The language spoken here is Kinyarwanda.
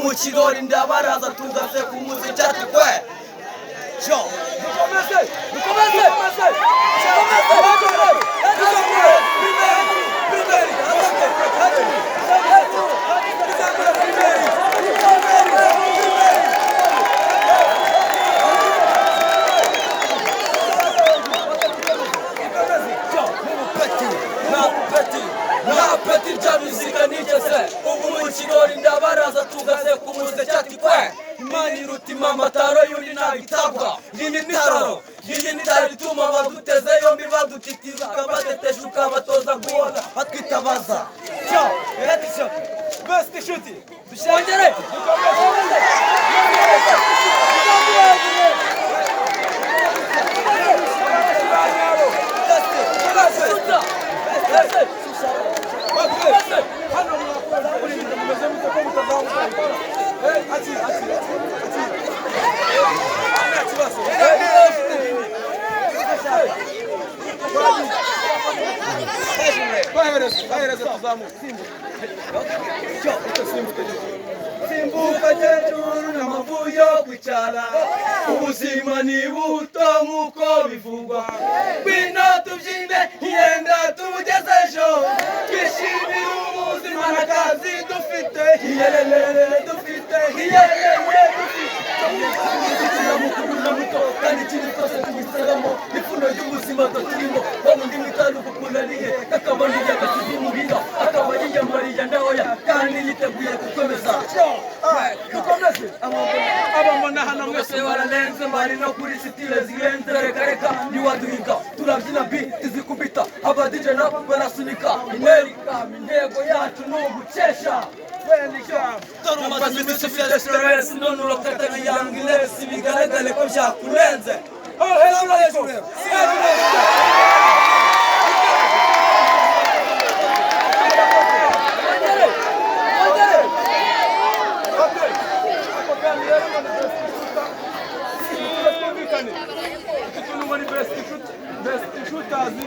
mu kirori ndabaraza tugase ku muziki kwe cyo dukomeze kirori ndabaraza tugase ku muziki kwe Imana irutima amataro y'undi ntagitabwa yini nitaro ituma baduteze yombi badutitiruka bateteshuka batoza guhora batwitabaza cyo etisho best shuti dushongere simbuka hejuru n'amavuyo kwicara ubuzima ni buto nk'uko bivugwa ngwino tubyine yenda tubugeze ejo twishimire ubuzima n'akazi dufite dufite kandi ikindi twese tubisangamo ipfundo ry'ubuzima turimo babundi mwitaruka kunaniye kakaba n'iyagasize umubira akaba yiyamariye ntoya kandi yiteguye gukomeza dukomeze abamona hano mwese bararenze bari no kuri sitile zirenze reka niwaduhinga turabyina biti zikubita abadije nabo barasunika intego yacu ni ugukesha umaze iminsi ufite stress none urakataga yangilesi bigaragare ko byakurenze best shooters